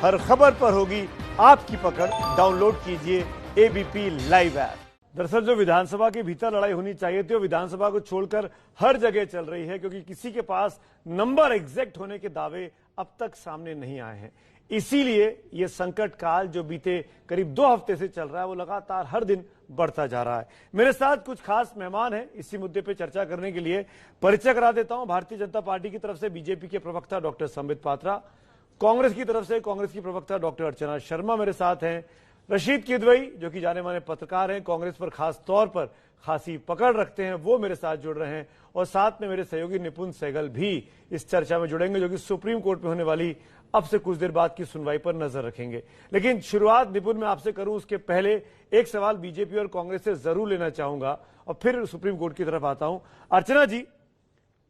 हर खबर पर होगी आपकी पकड़। डाउनलोड कीजिए एबीपी लाइव ऐप। दरअसल जो विधानसभा के भीतर लड़ाई होनी चाहिए थी वो विधानसभा को छोड़कर हर जगह चल रही है, क्योंकि किसी के पास नंबर एग्जैक्ट होने के दावे अब तक सामने नहीं आए हैं। इसीलिए ये संकट काल जो बीते करीब 2 हफ्ते से चल रहा है वो लगातार हर दिन बढ़ता जा रहा है। मेरे साथ कुछ खास मेहमान हैं इसी मुद्दे पे चर्चा करने के लिए। परिचय करा देता हूं। भारतीय जनता पार्टी की तरफ से बीजेपी के प्रवक्ता डॉक्टर संबित पात्रा, कांग्रेस की तरफ से कांग्रेस की प्रवक्ता डॉक्टर अर्चना शर्मा मेरे साथ हैं, रशीद किदवई जो कि जाने माने पत्रकार हैं, कांग्रेस पर खास तौर पर खासी पकड़ रखते हैं, वो मेरे साथ जुड़ रहे हैं, और साथ में मेरे सहयोगी निपुण सहगल भी इस चर्चा में जुड़ेंगे जो कि सुप्रीम कोर्ट में होने वाली अब से कुछ देर बाद की सुनवाई पर नजर रखेंगे। लेकिन शुरुआत निपुण मैं आपसे करूं उसके पहले एक सवाल बीजेपी और कांग्रेस से जरूर लेना चाहूंगा और फिर सुप्रीम कोर्ट की तरफ आता हूं। अर्चना जी,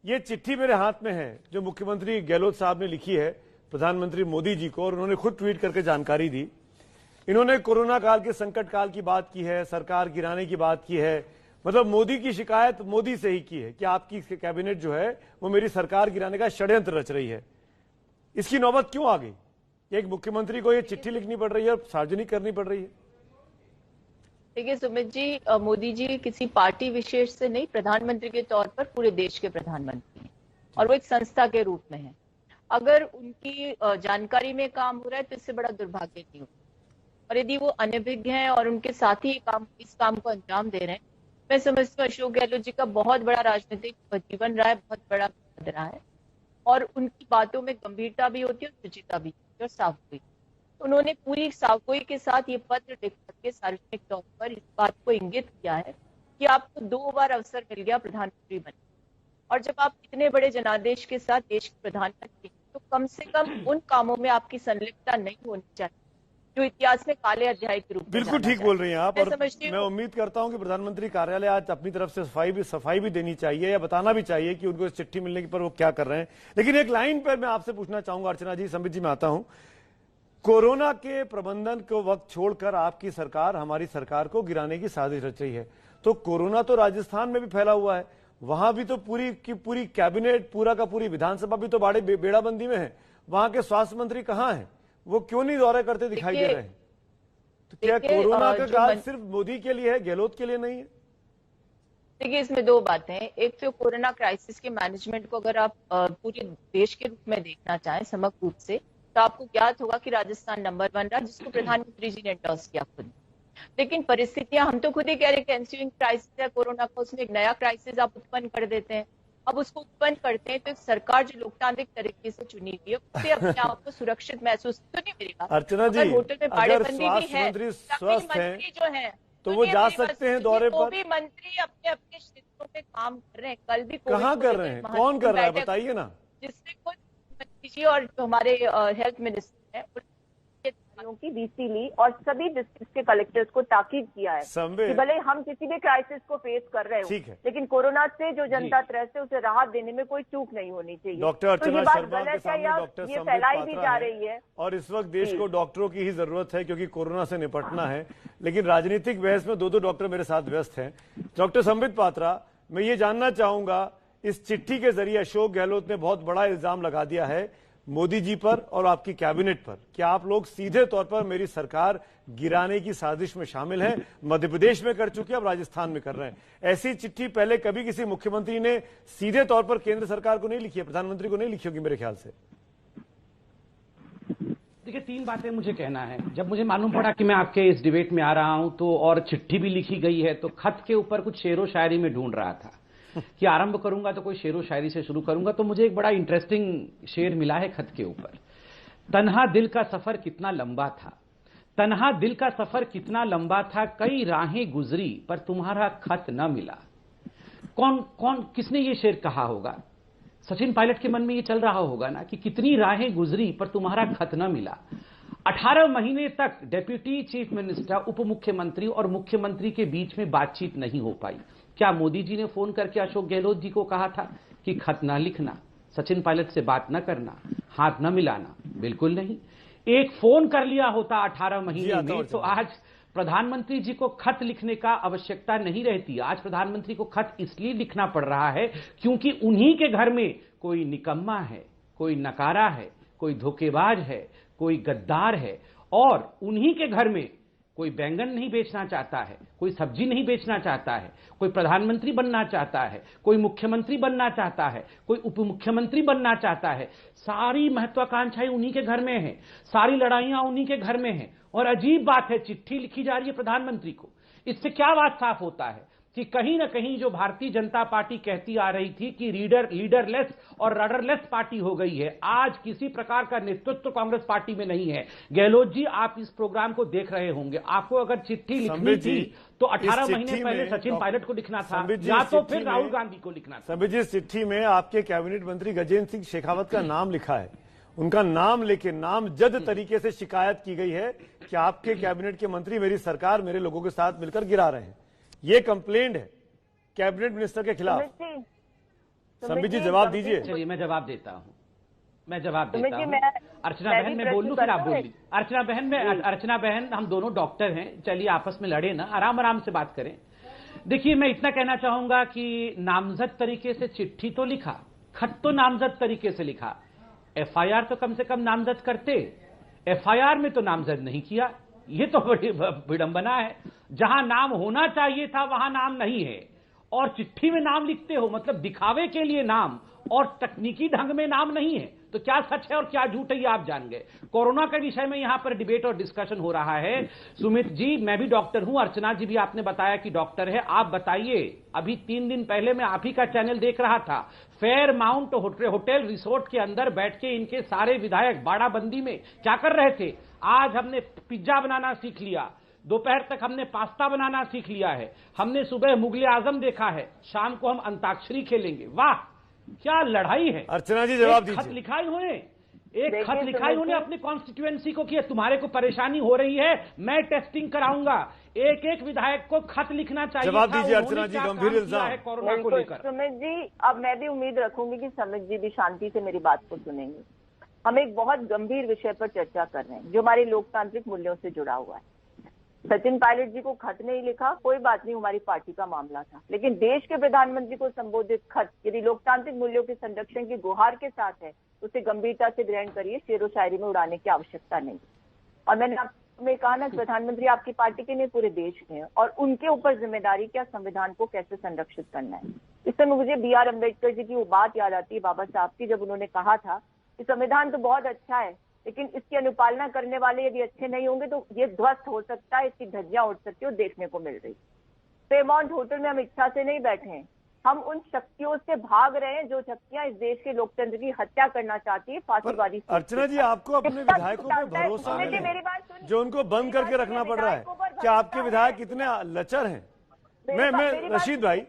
ये चिट्ठी मेरे हाथ में है जो मुख्यमंत्री गहलोत साहब ने लिखी है प्रधानमंत्री मोदी जी को, और उन्होंने खुद ट्वीट करके जानकारी दी। इन्होंने कोरोना काल के संकट काल की बात की है, सरकार गिराने की बात की है, मतलब मोदी की शिकायत मोदी से ही की है कि आपकी कैबिनेट जो है वो मेरी सरकार गिराने का षड्यंत्र रच रही है। इसकी नौबत क्यों आ गई? एक मुख्यमंत्री को ये चिट्ठी लिखनी पड़ रही है और सार्वजनिक करनी पड़ रही है। देखिए सुमित जी, मोदी जी किसी पार्टी विशेष से नहीं, प्रधानमंत्री के तौर पर पूरे देश के प्रधानमंत्री हैं और वो एक संस्था के रूप में है। अगर उनकी जानकारी में काम हो रहा है तो इससे बड़ा दुर्भाग्य नहीं होगा, और यदि वो अनभिज्ञ हैं और उनके साथी इस काम को अंजाम दे रहे हैं, मैं समझती हूँ अशोक गहलोत जी का बहुत बड़ा राजनीतिक जीवन रहा है, बहुत बड़ा रहा है, और उनकी बातों में गंभीरता भी होती है और शुचिता भी होती है और साफगोई। उन्होंने पूरी साफगोई के साथ ये पत्र लिख करके सार्वजनिक तौर पर इस बात को इंगित किया है कि आपको 2 बार अवसर मिल गया प्रधानमंत्री बनने, और जब आप इतने बड़े जनादेश के साथ देश के प्रधानमंत्री तो कम से कम उन कामों में आपकी संलिप्तता नहीं होनी चाहिए जो इतिहास में काले अध्याय के रूप में। बिल्कुल ठीक बोल रही हैं आप, और मैं उम्मीद करता हूं कि प्रधानमंत्री कार्यालय आज अपनी तरफ से सफाई भी देनी चाहिए या बताना भी चाहिए कि उनको इस चिट्ठी मिलने पर वो क्या कर रहे हैं। लेकिन एक लाइन पर मैं आपसे पूछना चाहूंगा अर्चना जी, संबित जी मैं आता हूं। कोरोना के प्रबंधन को वक्त छोड़कर आपकी सरकार हमारी सरकार को गिराने की साजिश रच रही है, तो कोरोना तो राजस्थान में भी फैला हुआ है, वहां भी तो पूरी की पूरी कैबिनेट, पूरा का पूरी विधानसभा भी तो बेड़ाबंदी में है। वहां के स्वास्थ्य मंत्री कहां हैं? वो क्यों नहीं दौरे करते दिखाई दे रहे हैं? तो क्या कोरोना का काल सिर्फ मोदी के लिए है, गहलोत के लिए नहीं है? देखिए इसमें 2 बातें हैं। एक तो कोरोना क्राइसिस के मैनेजमेंट को अगर आप पूरे देश के रूप में देखना चाहें समग्र रूप से, तो आपको ज्ञात होगा कि राजस्थान नंबर 1 रहा, जिसको प्रधानमंत्री जी ने एंडोर्स किया खुद। लेकिन परिस्थितियां, हम तो खुद ही कह रहे हैं एंस्यूइंग क्राइसिस है कोरोना का, उसमें एक नया क्राइसिस आप उत्पन्न कर देते हैं। अब उसको उत्पन्न करते हैं तो सरकार जो लोकतांत्रिक तरीके से चुनी हुई है उससे अपने आप को सुरक्षित महसूस तो नहीं मिलेगा। अर्चना जी, होटल में बाड़ेबंदी भी है, स्वस्थ हैं जो है तो वो जा सकते हैं दौरे पर। वो भी मंत्री अपने अपने क्षेत्रों में काम कर रहे हैं। कल भी कहाँ कर रहे हैं, कौन कर रहा है बताइए ना। जिसमें खुद मंत्री जी और हमारे हेल्थ मिनिस्टर है की वीसी ली और सभी डिस्ट्रिक्ट के कलेक्टर्स को ताकीद किया है कि भले हम किसी भी क्राइसिस को फेस कर रहे हो, लेकिन कोरोना से जो जनता त्रस्त है उसे राहत देने में कोई चूक नहीं होनी चाहिए। डॉक्टर अर्चना शर्मा के सामने डॉक्टर ये फैलाई भी जा रही है, और इस वक्त देश को डॉक्टरों की ही जरूरत है क्योंकि कोरोना से निपटना है। लेकिन राजनीतिक बहस में 2 डॉक्टर मेरे साथ व्यस्त हैं। डॉक्टर संबित पात्रा, मैं ये जानना चाहूंगा, इस चिट्ठी के जरिए अशोक गहलोत ने बहुत बड़ा इल्जाम लगा दिया है मोदी जी पर और आपकी कैबिनेट पर कि आप लोग सीधे तौर पर मेरी सरकार गिराने की साजिश में शामिल हैं। मध्य प्रदेश में कर चुके, अब राजस्थान में कर रहे हैं। ऐसी चिट्ठी पहले कभी किसी मुख्यमंत्री ने सीधे तौर पर केंद्र सरकार को नहीं लिखी है, प्रधानमंत्री को नहीं लिखी होगी मेरे ख्याल से। देखिए 3 बातें मुझे कहना है। जब मुझे मालूम पड़ा कि मैं आपके इस डिबेट में आ रहा हूं तो और चिट्ठी भी लिखी गई है, तो खत के ऊपर कुछ शेरो शायरी में ढूंढ रहा था कि आरंभ करूंगा तो कोई शेरो शायरी से शुरू करूंगा, तो मुझे एक बड़ा इंटरेस्टिंग शेर मिला है खत के ऊपर। तन्हा दिल का सफर कितना लंबा था, तन्हा दिल का सफर कितना लंबा था, कई राहें गुजरी पर तुम्हारा खत न मिला। कौन किसने ये शेर कहा होगा? सचिन पायलट के मन में ये चल रहा होगा ना कि कितनी राहें गुजरी पर तुम्हारा खत न मिला। 18 महीने तक डेप्यूटी चीफ मिनिस्टर, उप मुख्यमंत्री और मुख्यमंत्री के बीच में बातचीत नहीं हो पाई। क्या मोदी जी ने फोन करके अशोक गहलोत जी को कहा था कि खत ना लिखना, सचिन पायलट से बात न करना, हाथ न मिलाना? बिल्कुल नहीं। एक फोन कर लिया होता 18 महीने में तो आज प्रधानमंत्री जी को खत लिखने का आवश्यकता नहीं रहती। आज प्रधानमंत्री को खत इसलिए लिखना पड़ रहा है क्योंकि उन्हीं के घर में कोई निकम्मा है, कोई नकारा है, कोई धोखेबाज है, कोई गद्दार है और उन्हीं के घर में कोई बैंगन नहीं बेचना चाहता है, कोई सब्जी नहीं बेचना चाहता है, कोई प्रधानमंत्री बनना चाहता है, कोई मुख्यमंत्री बनना चाहता है, कोई उप मुख्यमंत्री बनना चाहता है, सारी महत्वाकांक्षाएं उन्हीं के घर में है, सारी लड़ाइयां उन्हीं के घर में हैं। और अजीब बात है, चिट्ठी लिखी जा रही है प्रधानमंत्री को। इससे क्या बात साफ होता है कि कहीं ना कहीं जो भारतीय जनता पार्टी कहती आ रही थी कि लीडरलेस और रडरलेस पार्टी हो गई है, आज किसी प्रकार का नेतृत्व कांग्रेस पार्टी में नहीं है। गहलोत जी, आप इस प्रोग्राम को देख रहे होंगे, आपको अगर चिट्ठी लिखनी थी तो 18 महीने पहले सचिन पायलट को लिखना था या तो फिर राहुल गांधी को लिखना था। संबित जी, इस चिट्ठी में आपके कैबिनेट मंत्री गजेंद्र सिंह शेखावत का नाम लिखा है। उनका नाम लेके नामजद तरीके से शिकायत की गई है कि आपके कैबिनेट के मंत्री मेरी सरकार मेरे लोगों के साथ मिलकर गिरा रहे हैं। ये कंप्लेंट है कैबिनेट मिनिस्टर के खिलाफ। संबित जी, जवाब दीजिए। चलिए मैं जवाब देता हूं, अर्चना बहन, मैं बोल लूं फिर आप बोल लीजिए। अर्चना बहन, हम दोनों डॉक्टर हैं, चलिए आपस में लड़े ना, आराम आराम से बात करें। देखिए, मैं इतना कहना चाहूंगा कि नामजद तरीके से चिट्ठी तो लिखा, खत तो नामजद तरीके से लिखा, एफआईआर तो कम से कम नामजद करते, एफआईआर में तो नामजद नहीं किया। ये तो बड़ी विडंबना है। जहां नाम होना चाहिए था वहां नाम नहीं है और चिट्ठी में नाम लिखते हो, मतलब दिखावे के लिए नाम और तकनीकी ढंग में नाम नहीं है। तो क्या सच है और क्या झूठ है ये आप जान गए। कोरोना के विषय में यहां पर डिबेट और डिस्कशन हो रहा है। सुमित जी, मैं भी डॉक्टर हूं, अर्चना जी भी आपने बताया कि डॉक्टर है। आप बताइए, अभी 3 दिन पहले मैं आप ही का चैनल देख रहा था, फेयर माउंट होटल रिसोर्ट के अंदर बैठ के इनके सारे विधायक बाड़ाबंदी में क्या कर रहे थे। आज हमने पिज्जा बनाना सीख लिया, दोपहर तक हमने पास्ता बनाना सीख लिया है, हमने सुबह मुगले आजम देखा है, शाम को हम अंताक्षरी खेलेंगे। वाह, क्या लड़ाई है। अर्चना जी, जवाब दीजिए। खत लिखा उन्होंने, एक खत लिखा उन्होंने अपनी कॉन्स्टिट्यूएंसी को कि तुम्हारे को परेशानी हो रही है, मैं टेस्टिंग कराऊंगा। एक एक विधायक को खत लिखना चाहिए। जवाब दीजिए अर्चना जी, गंभीर इल्जाम है कोरोना को लेकर। सुमित जी, अब मैं भी उम्मीद रखूंगी कि सुमित जी भी शांति से मेरी बात को सुनेंगे। हम एक बहुत गंभीर विषय पर चर्चा कर रहे हैं जो हमारे लोकतांत्रिक मूल्यों से जुड़ा हुआ है। सचिन पायलट जी को खत नहीं लिखा, कोई बात नहीं, हमारी पार्टी का मामला था, लेकिन देश के प्रधानमंत्री को संबोधित खत यदि लोकतांत्रिक मूल्यों के संरक्षण की गुहार के साथ है तो उसे गंभीरता से ग्रहण करिए, शेरो शायरी में उड़ाने की आवश्यकता नहीं। और मैंने आपको कहा ना, प्रधानमंत्री आपकी पार्टी के नहीं पूरे देश के हैं और उनके ऊपर जिम्मेदारी क्या संविधान को कैसे संरक्षित करना है। इस समय मुझे BR अम्बेडकर जी की वो बात याद आती है, बाबा साहब की, जब उन्होंने कहा था कि संविधान तो बहुत अच्छा है लेकिन इसकी अनुपालना करने वाले यदि अच्छे नहीं होंगे तो ये ध्वस्त हो सकता है, इसकी धज्जियां उड़ सकती है, देखने को मिल रही। फेयरमाउंट होटल में हम इच्छा से नहीं बैठे हैं, हम उन शक्तियों से भाग रहे हैं जो शक्तियां इस देश के लोकतंत्र की हत्या करना चाहती है, फांसीवादी। अर्चना जी, आपको अपने विधायकों पे भरोसा नहीं है जो उनको बंद करके रखना पड़ रहा है? क्या आपके विधायक इतने लचर हैं? मैं रशीद भाई,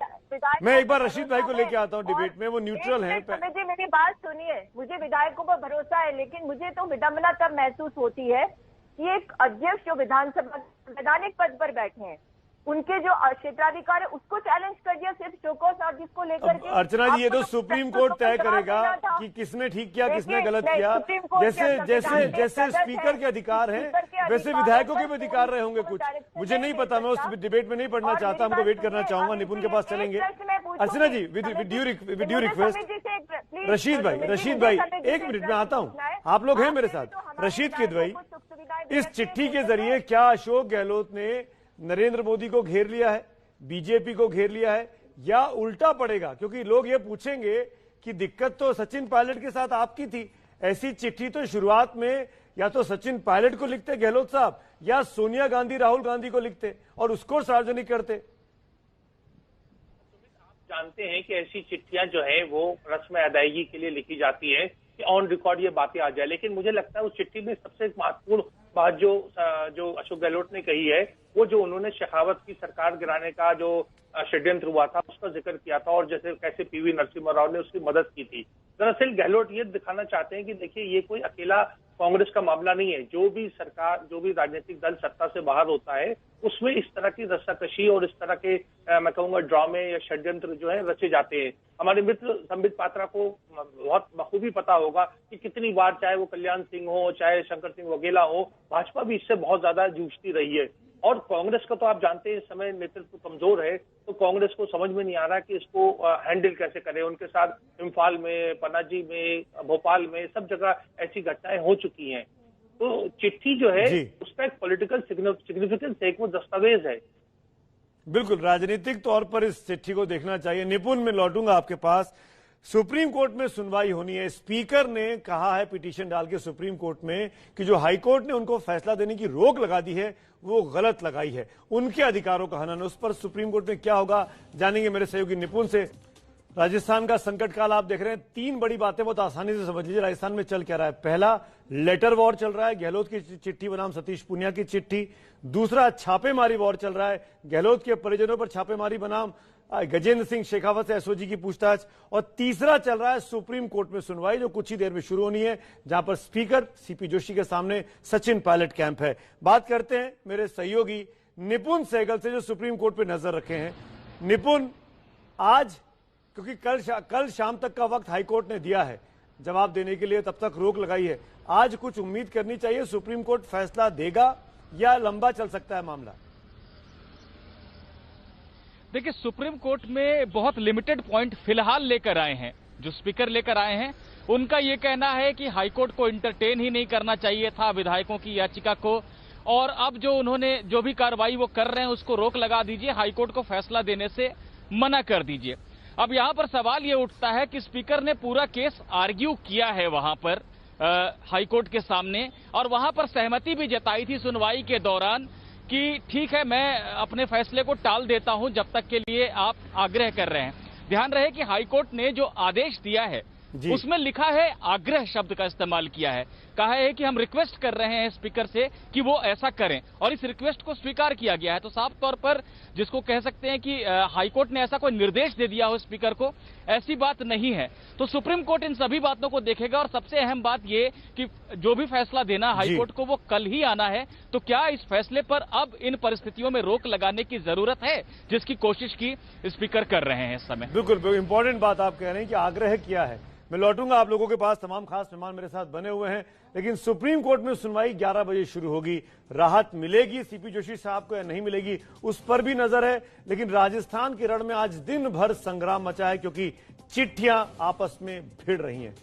मैं एक बार रशीद भाई को लेके आता हूँ डिबेट में, वो न्यूट्रल हैं। जी, मेरी बात सुनिए, मुझे विधायकों पर भरोसा है, लेकिन मुझे तो विडंबना तब महसूस होती है कि एक अध्यक्ष जो विधानसभा संवैधानिक पद पर बैठे हैं, उनके जो क्षेत्राधिकार है उसको चैलेंज कर दिया सिर्फ शोकॉज नोटिस को लेकर के। अर्चना जी, ये तो सुप्रीम कोर्ट तय करेगा कि किसने ठीक किया किसने गलत किया। जैसे स्पीकर के अधिकार हैं वैसे विधायकों के भी अधिकार रहे होंगे कुछ, मुझे नहीं पता, मैं उस डिबेट में नहीं पढ़ना चाहता, हमको वेट करना चाहूंगा, निपुण के पास चलेंगे। अर्चना जी, विद ड्यू रिक्वेस्ट, रशीद भाई 1 मिनट में आता हूँ, आप लोग हैं मेरे साथ। रशीद किदवई, इस चिट्ठी के जरिए क्या अशोक गहलोत ने नरेंद्र मोदी को घेर लिया है, बीजेपी को घेर लिया है, या उल्टा पड़ेगा? क्योंकि लोग ये पूछेंगे कि दिक्कत तो सचिन पायलट के साथ आपकी थी, ऐसी चिट्ठी तो शुरुआत में या तो सचिन पायलट को लिखते गहलोत साहब या सोनिया गांधी राहुल गांधी को लिखते और उसको सार्वजनिक करते। आप जानते हैं कि ऐसी चिट्ठियां जो है वो रस्म अदायगी के लिए लिखी जाती है कि ऑन रिकॉर्ड ये बातें आ जाए, लेकिन मुझे लगता है उस चिट्ठी में सबसे महत्वपूर्ण बात जो अशोक गहलोत ने कही है, वो जो उन्होंने शेखावत की सरकार गिराने का जो षड्यंत्र हुआ था उसका जिक्र किया था और जैसे कैसे PV नरसिम्हा राव ने उसकी मदद की थी। दरअसल गहलोत ये दिखाना चाहते हैं कि देखिए ये कोई अकेला कांग्रेस का मामला नहीं है, जो भी सरकार, जो भी राजनीतिक दल सत्ता से बाहर होता है उसमें इस तरह की रस्साकशी और इस तरह के मैं कहूंगा ड्रामे या षड्यंत्र जो है रचे जाते हैं। हमारे मित्र संबित पात्रा को बहुत बखूबी पता होगा कि कितनी बार, चाहे वो कल्याण सिंह हो चाहे शंकर सिंह वघेला हो, भाजपा भी इससे बहुत ज्यादा जूझती रही है। और कांग्रेस का तो आप जानते हैं इस समय नेतृत्व कमजोर है, तो कांग्रेस को समझ में नहीं आ रहा कि इसको हैंडल कैसे करें। उनके साथ इम्फाल में, पनाजी में, भोपाल में सब जगह ऐसी घटनाएं हो चुकी हैं। तो चिट्ठी जो है जी। उसका एक पॉलिटिकल सिग्निफिकेंस है, एक वो दस्तावेज है। बिल्कुल, राजनीतिक तौर पर इस चिट्ठी को देखना चाहिए। निपुण, मैं लौटूंगा आपके पास। सुप्रीम कोर्ट में सुनवाई होनी है। स्पीकर ने कहा है पिटीशन डाल के सुप्रीम कोर्ट में कि जो हाईकोर्ट ने उनको फैसला देने की रोक लगा दी है वो गलत लगाई है, उनके अधिकारों का हनन। उस पर सुप्रीम कोर्ट में क्या होगा जानेंगे मेरे सहयोगी निपुण से। राजस्थान का संकट काल आप देख रहे हैं, तीन बड़ी बातें बहुत आसानी से समझ लीजिए राजस्थान में चल क्या रहा है। पहला, लेटर वॉर चल रहा है, गहलोत की चिट्ठी बनाम सतीश पूनिया की चिट्ठी। दूसरा, छापेमारी वॉर चल रहा है, गहलोत के परिजनों पर छापेमारी बनाम गजेंद्र सिंह शेखावत से एसओजी की पूछताछ। और तीसरा चल रहा है सुप्रीम कोर्ट में सुनवाई, जो कुछ ही देर में शुरू होनी है, जहां पर स्पीकर सीपी जोशी के सामने सचिन पायलट कैंप है। बात करते हैं मेरे सहयोगी निपुण सहगल से, जो सुप्रीम कोर्ट पर नजर रखे हैं। निपुण, आज क्योंकि कल शाम तक का वक्त हाईकोर्ट ने दिया है जवाब देने के लिए, तब तक रोक लगाई है, आज कुछ उम्मीद करनी चाहिए सुप्रीम कोर्ट फैसला देगा या लंबा चल सकता है मामला? देखिए, सुप्रीम कोर्ट में बहुत लिमिटेड पॉइंट फिलहाल लेकर आए हैं। जो स्पीकर लेकर आए हैं उनका यह कहना है कि हाईकोर्ट को इंटरटेन ही नहीं करना चाहिए था विधायकों की याचिका को, और अब जो उन्होंने जो भी कार्रवाई वो कर रहे हैं उसको रोक लगा दीजिए, हाईकोर्ट को फैसला देने से मना कर दीजिए। अब यहां पर सवाल ये उठता है कि स्पीकर ने पूरा केस आर्ग्यू किया है वहां पर हाईकोर्ट के सामने, और वहां पर सहमति भी जताई थी सुनवाई के दौरान कि ठीक है, मैं अपने फैसले को टाल देता हूं जब तक के लिए आप आग्रह कर रहे हैं। ध्यान रहे कि हाईकोर्ट ने जो आदेश दिया है उसमें लिखा है, आग्रह शब्द का इस्तेमाल किया है, कहा है कि हम रिक्वेस्ट कर रहे हैं स्पीकर से कि वो ऐसा करें, और इस रिक्वेस्ट को स्वीकार किया गया है। तो साफ तौर पर जिसको कह सकते हैं कि हाईकोर्ट ने ऐसा कोई निर्देश दे दिया हो स्पीकर को, ऐसी बात नहीं है। तो सुप्रीम कोर्ट इन सभी बातों को देखेगा, और सबसे अहम बात ये कि जो भी फैसला देना हाईकोर्ट को वो कल ही आना है। तो क्या इस फैसले पर अब इन परिस्थितियों में रोक लगाने की जरूरत है, जिसकी कोशिश की स्पीकर कर रहे हैं इस समय? बिल्कुल इंपॉर्टेंट बात आप कह रहे हैं कि आग्रह किया है। मैं लौटूंगा आप लोगों के पास, तमाम खास मेहमान मेरे साथ बने हुए हैं, लेकिन सुप्रीम कोर्ट में सुनवाई 11 बजे शुरू होगी। राहत मिलेगी सीपी जोशी साहब को या नहीं मिलेगी, उस पर भी नजर है। लेकिन राजस्थान के रण में आज दिन भर संग्राम मचा है, क्योंकि चिट्ठियां आपस में भिड़ रही हैं।